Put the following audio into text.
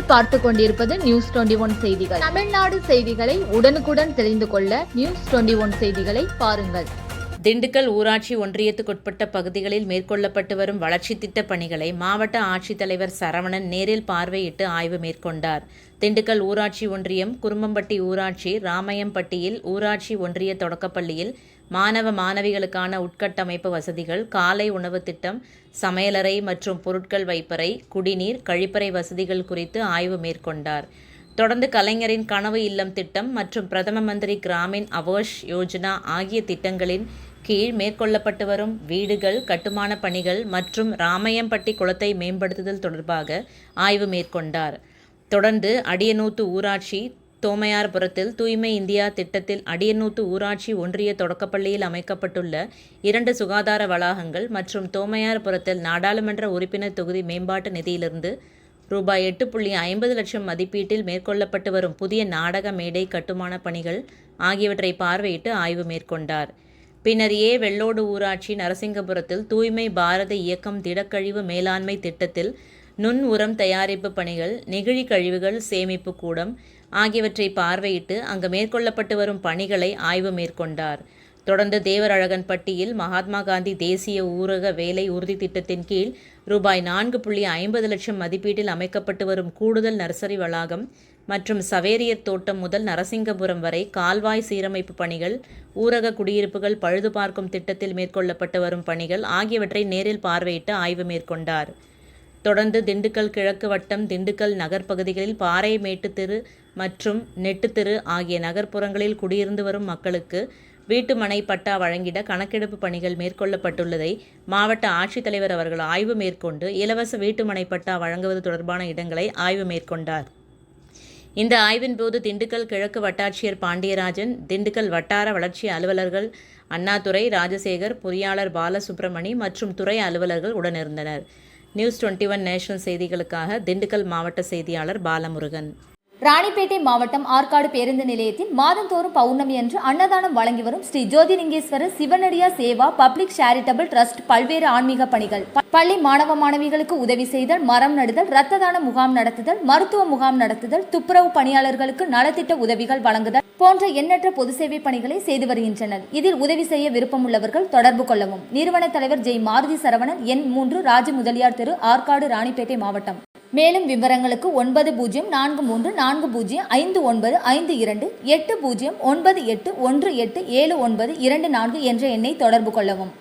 நீங்கள் பார்த்து கொண்டிருப்பது நியூஸ் 21 செய்திகள். தமிழ்நாடு செய்திகளை உடனுக்குடன் தெரிந்து கொள்ள நியூஸ் 21 செய்திகளை பாருங்கள். திண்டுக்கல் ஊராட்சி ஒன்றியத்துக்குட்பட்ட பகுதிகளில் மேற்கொள்ளப்பட்டு வரும் வளர்ச்சித் திட்டப் பணிகளை மாவட்ட ஆட்சித்தலைவர் சரவணன் நேரில் பார்வையிட்டு ஆய்வு மேற்கொண்டார். திண்டுக்கல் ஊராட்சி ஒன்றியம் குருமம்பட்டி ஊராட்சி ராமையம்பட்டியில் ஊராட்சி ஒன்றிய தொடக்கப்பள்ளியில் மாணவ மாணவிகளுக்கான உட்கட்டமைப்பு வசதிகள், காலை உணவு திட்டம், சமையலறை மற்றும் பொருட்கள் வைப்பறை, குடிநீர், கழிப்பறை வசதிகள் குறித்து ஆய்வு மேற்கொண்டார். தொடர்ந்து கலைஞரின் கனவு இல்லம் திட்டம் மற்றும் பிரதம மந்திரி கிராமின் ஆவாஸ் யோஜனா ஆகிய திட்டங்களின் கீழ் மேற்கொள்ளப்பட்டு வரும் வீடுகள் கட்டுமான பணிகள் மற்றும் ராமையம்பட்டி குளத்தை மேம்படுத்துதல் தொடர்பாக ஆய்வு மேற்கொண்டார். தொடர்ந்து அடியனூத்து ஊராட்சி தோமையார்புரத்தில் தூய்மை இந்தியா திட்டத்தில் அடியனூத்து ஊராட்சி ஒன்றிய தொடக்கப்பள்ளியில் அமைக்கப்பட்டுள்ள 2 சுகாதார வளாகங்கள் மற்றும் தோமையார்புரத்தில் நாடாளுமன்ற உறுப்பினர் தொகுதி மேம்பாட்டு நிதியிலிருந்து ரூபாய் 8.50 லட்சம் மதிப்பீட்டில் மேற்கொள்ளப்பட்டு வரும் புதிய நாடக மேடை கட்டுமான பணிகள் ஆகியவற்றை பார்வையிட்டு ஆய்வு மேற்கொண்டார். பின்னர் வெள்ளோடு ஊராட்சி நரசிங்கபுரத்தில் தூய்மை பாரத இயக்கம் திடக்கழிவு மேலாண்மை திட்டத்தில் நுண் உரம் தயாரிப்பு பணிகள், நெகிழி கழிவுகள் சேமிப்பு கூடம் ஆகியவற்றை பார்வையிட்டு அங்கு மேற்கொள்ளப்பட்டு வரும் பணிகளை ஆய்வு மேற்கொண்டார். தொடர்ந்து தேவரழகன்பட்டியில் மகாத்மா காந்தி தேசிய ஊரக வேலை உறுதி திட்டத்தின் கீழ் ரூபாய் 4.50 லட்சம் மதிப்பீட்டில் அமைக்கப்பட்டு வரும் கூடுதல் நர்சரி வளாகம் மற்றும் சவேரியர் தோட்டம் முதல் நரசிங்கபுரம் வரை கால்வாய் சீரமைப்பு பணிகள், ஊரக குடியிருப்புகள் பழுது பார்க்கும் திட்டத்தில் மேற்கொள்ளப்பட்டு வரும் பணிகள் ஆகியவற்றை நேரில் பார்வையிட்டு ஆய்வு மேற்கொண்டார். தொடர்ந்து திண்டுக்கல் கிழக்கு வட்டம் திண்டுக்கல் நகர் பகுதிகளில் பாறைமேட்டு தெரு மற்றும் நெட்டு தெரு ஆகிய நகர்ப்புறங்களில் குடியிருந்து வரும் மக்களுக்கு வீட்டு மனை பட்டா வழங்கிட கணக்கெடுப்பு பணிகள் மேற்கொள்ளப்பட்டுள்ளதை மாவட்ட ஆட்சித்தலைவர் அவர்கள் ஆய்வு மேற்கொண்டு இலவச வீட்டு மனை பட்டா வழங்குவது தொடர்பான இடங்களை ஆய்வு மேற்கொண்டார். இந்த ஆய்வின் போது திண்டுக்கல் கிழக்கு வட்டாட்சியர் பாண்டியராஜன், திண்டுக்கல் வட்டார வளர்ச்சி அலுவலர்கள் அண்ணாதுரை, ராஜசேகர், பொறியாளர் பாலசுப்ரமணி மற்றும் துறை அலுவலர்கள் உடனிருந்தனர். நியூஸ் 21 நேஷனல் செய்திகளுக்காக திண்டுக்கல் மாவட்ட செய்தியாளர் பாலமுருகன். ராணிப்பேட்டை மாவட்டம் ஆற்காடு பேருந்து நிலையத்தில் மாதந்தோறும் பௌர்ணமி அன்று அன்னதானம் வழங்கி வரும் Sri Jothilingeswarar சிவனடியா Seva public charitable trust பல்வேறு ஆன்மீக பணிகள், பள்ளி மாணவ மாணவிகளுக்கு உதவி செய்தல், மரம் நடுதல், இரத்த தான முகாம் நடத்துதல், மருத்துவ முகாம் நடத்துதல், துப்புரவு பணியாளர்களுக்கு நலத்திட்ட உதவிகள் வழங்குதல் போன்ற எண்ணற்ற பொது சேவை பணிகளை செய்து வருகின்றனர். இதில் உதவி செய்ய விருப்பமுள்ளவர்கள் தொடர்பு கொள்ளவும். நிறுவன தலைவர் ஜெய் மாருதி சரவணன், எண் 3, ராஜ முதலியார் தெரு, ஆற்காடு, ராணிப்பேட்டை மாவட்டம். மேலும் விவரங்களுக்கு 9040405952 8098187924 என்ற எண்ணை தொடர்பு கொள்ளவும்.